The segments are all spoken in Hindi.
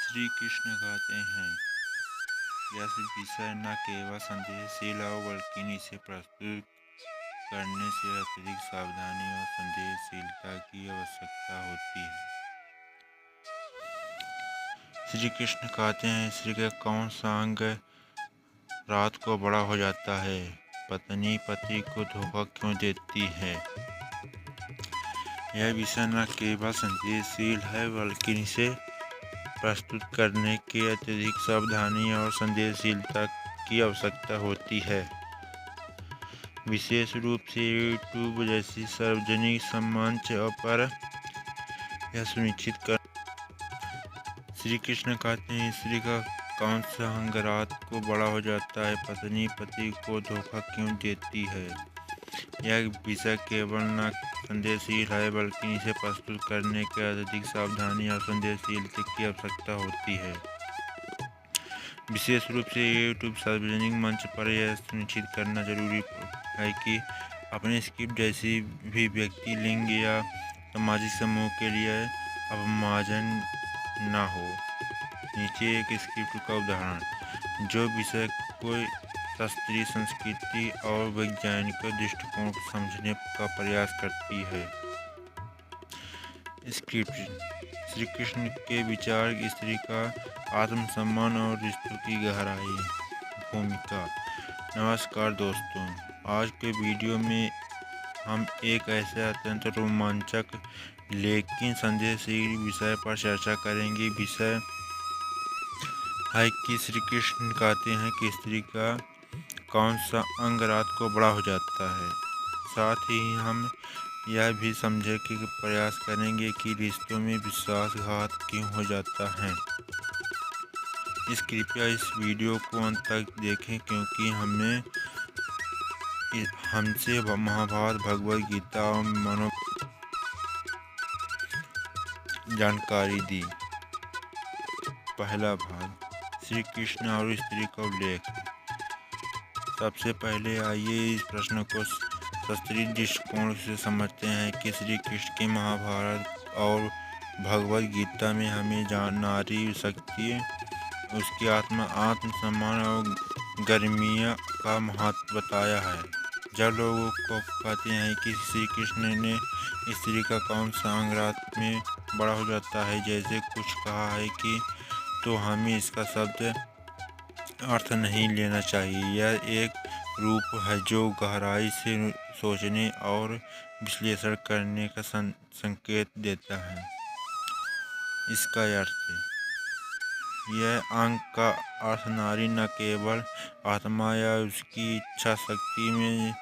श्री कृष्ण कहते हैं, यह विषय न केवल संदेशशील हो बल्कि इसे प्रस्तुत करने से अत्यधिक सावधानी और संदेशशीलता की आवश्यकता होती है। श्री कृष्ण कहते हैं, स्त्री का कौन सा अंग रात को बड़ा हो जाता है? पत्नी पति को धोखा क्यों देती है? यह विषय न केवल संदेशशील है बल्कि इसे प्रस्तुत करने के अत्यधिक सावधानी और संदेशशीलता की आवश्यकता होती है। विशेष रूप से यूट्यूब जैसी सार्वजनिक मंच पर यह सुनिश्चित कर श्री कृष्ण कहते हैं, स्त्री का कौन सा अंग रात को बड़ा हो जाता है? पत्नी पति को धोखा क्यों देती है? यह विषय केवल न संदेशशील है बल्कि इसे प्रस्तुत करने के अत्यधिक सावधानी और संदेशशीलता की आवश्यकता होती है। विशेष रूप से यूट्यूब सार्वजनिक मंच पर यह सुनिश्चित करना जरूरी है कि अपने स्क्रिप्ट जैसी भी व्यक्ति लिंग या सामाजिक समूह के लिए अपमानजन न हो। नीचे एक स्क्रिप्ट का उदाहरण, जो विषय को शास्त्रीय संस्कृति और वैज्ञानिक दृष्टिकोण को समझने का प्रयास करती है। स्क्रिप्ट। श्री कृष्ण के विचार, स्त्री का आत्मसम्मान और रिश्तों की गहराई। भूमिका। नमस्कार दोस्तों, आज के वीडियो में हम एक ऐसे अत्यंत रोमांचक लेकिन संदेशशील विषय पर चर्चा करेंगे। विषय है कि श्री कृष्ण कहते हैं कि स्त्री का कौन सा अंग रात को बड़ा हो जाता है। साथ ही हम यह भी समझने के प्रयास करेंगे कि रिश्तों में विश्वासघात क्यों हो जाता है। कृपया इस वीडियो को अंत तक देखें क्योंकि हमसे महाभारत, भगवद गीता और मनो जानकारी दी। पहला भाग, श्री कृष्ण और स्त्री का उल्लेख। सबसे पहले आइए इस प्रश्न को शास्त्रीय दृष्टिकोण से समझते हैं कि श्री कृष्ण के महाभारत और भगवद गीता में हमें नारी शक्ति, उसकी आत्मसम्मान और गर्मिया का महत्व बताया है। जब लोगों को कहते हैं कि श्री कृष्ण ने स्त्री का कौन सा अंग रात में बड़ा हो जाता है जैसे कुछ कहा है कि, तो हमें इसका शब्द अर्थ नहीं लेना चाहिए। यह एक रूप है जो गहराई से सोचने और विश्लेषण करने का संकेत देता है। इसका अर्थ, यह अंग का अर्थ नारी न केवल आत्मा या उसकी इच्छा शक्ति में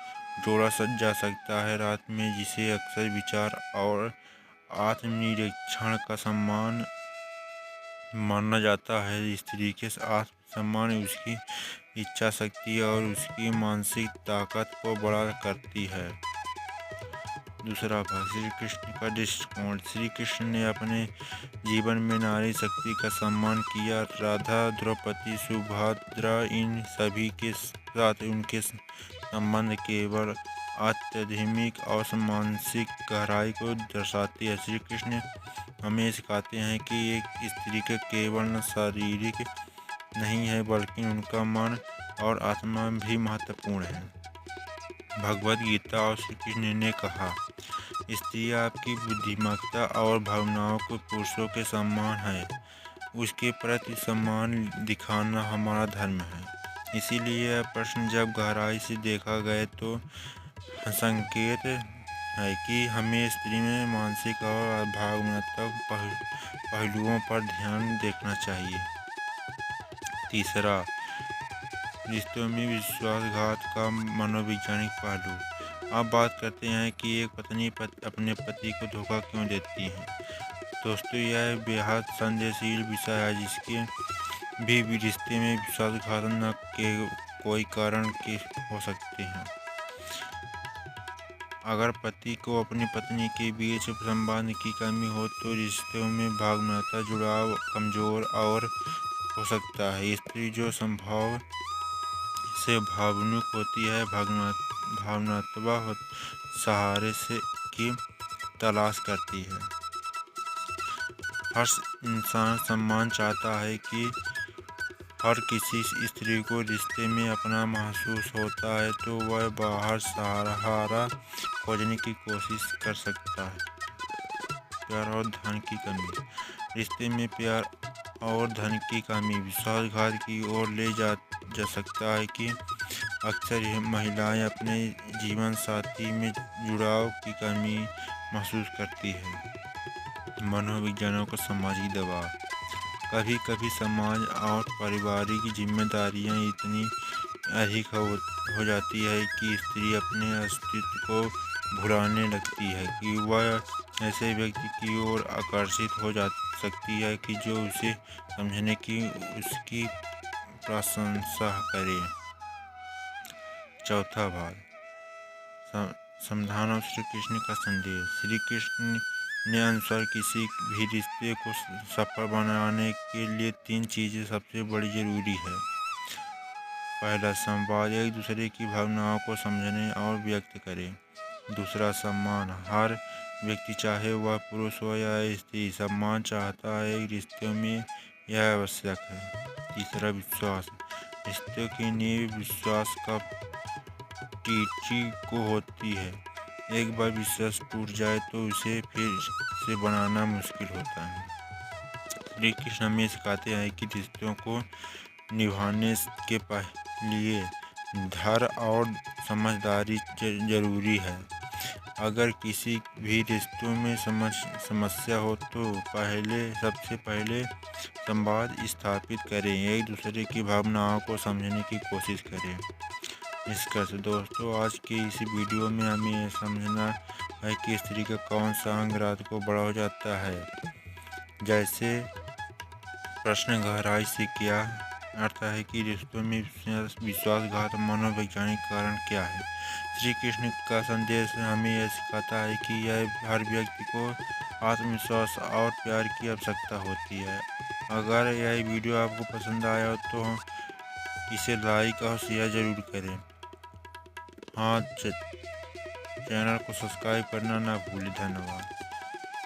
जोड़ा जा सकता है रात में, जिसे अक्सर विचार और आत्मनिरीक्षण का सम्मान माना जाता है। स्त्री के आत्मसम्मान उसकी इच्छा शक्ति और उसकी मानसिक ताकत को बड़ा करती है। दूसरा भाग, श्री कृष्ण का दृष्टिकोण। श्री कृष्ण ने अपने जीवन में नारी शक्ति का सम्मान किया। राधा, द्रौपदी, सुभद्रा, इन सभी के साथ उनके संबंध केवल आध्यात्मिक और मानसिक गहराई को दर्शाती है। श्री कृष्ण हमें सिखाते हैं कि एक स्त्री के केवल न शारीरिक नहीं है बल्कि उनका मन और आत्मा भी महत्वपूर्ण है। भगवद गीता और श्री कृष्ण ने कहा, स्त्री आपकी बुद्धिमत्ता और भावनाओं को पुरुषों के समान है। उसके प्रति सम्मान दिखाना हमारा धर्म है। इसीलिए यह प्रश्न जब गहराई से देखा गया तो संकेत है कि हमें स्त्री में मानसिक और भावनात्मक पहलुओं पर ध्यान देना चाहिए। तीसरा, रिश्तों में विश्वासघात का मनोवैज्ञानिक पहलू। अब बात करते हैं कि एक पत्नी अपने पति को धोखा क्यों देती है। दोस्तों, यह बेहद संदेशशील विषय है जिसके भी रिश्ते में विश्वासघात न के कोई कारण के हो सकते हैं। अगर पति को अपनी पत्नी के बीच संबंध की कमी हो तो रिश्तों में भावनात्मक जुड़ाव कमजोर और हो सकता है। स्त्री जो स्वभाव से भावुक होती है, भावनात्मक सहारे से की तलाश करती है। हर इंसान सम्मान चाहता है कि हर किसी स्त्री को रिश्ते में अपना महसूस होता है तो वह बाहर सहारा खोजने की कोशिश कर सकता है। प्यार और धन की कमी। रिश्ते में प्यार और धन की कमी विश्वासघात की ओर ले जा सकता है कि अक्सर यह महिलाएं अपने जीवन साथी में जुड़ाव की कमी महसूस करती है। मनोविज्ञानों का सामाजिक दबाव। कभी कभी समाज और पारिवारिक जिम्मेदारियां इतनी अधिक हो जाती है कि स्त्री अपने अस्तित्व को भुलाने लगती है कि वह ऐसे व्यक्ति की ओर आकर्षित हो जा सकती है कि जो उसे समझने की उसकी प्रशंसा करे। चौथा भाग समाधान और श्री कृष्ण का संदेश। श्री कृष्ण ने अनुसार किसी भी रिश्ते को सफल बनाने के लिए 3 चीज़ें सबसे बड़ी जरूरी है। पहला, संवाद, एक दूसरे की भावनाओं को समझने और व्यक्त करें। दूसरा, सम्मान, हर व्यक्ति चाहे वह पुरुष हो या स्त्री सम्मान चाहता है, रिश्तों में यह आवश्यक है। तीसरा, विश्वास, रिश्तों की नींव विश्वास का टीची को होती है। एक बार विश्वास टूट जाए तो उसे फिर से बनाना मुश्किल होता है। श्री कृष्ण हमें सिखाते हैं कि रिश्तों को निभाने के लिए धैर्य और समझदारी जरूरी है। अगर किसी भी रिश्तों में समस्या हो तो सबसे पहले संवाद स्थापित करें, एक दूसरे की भावनाओं को समझने की कोशिश करें। निष्कर्ष दोस्तों, आज के इस वीडियो में हमें यह समझना है कि स्त्री का कौन सा अंग रात को बड़ा हो जाता है। जैसे प्रश्न गहराई से क्या अर्थ है कि रिश्तों में विश्वासघात मनोवैज्ञानिक कारण क्या है। श्री कृष्ण का संदेश हमें यह सिखाता है कि यह हर व्यक्ति को आत्मविश्वास और प्यार की आवश्यकता होती है। अगर यह वीडियो आपको पसंद आया हो तो इसे लाइक और शेयर जरूर करें। हाँ, चैनल को सब्सक्राइब करना ना भूलें। धन्यवाद।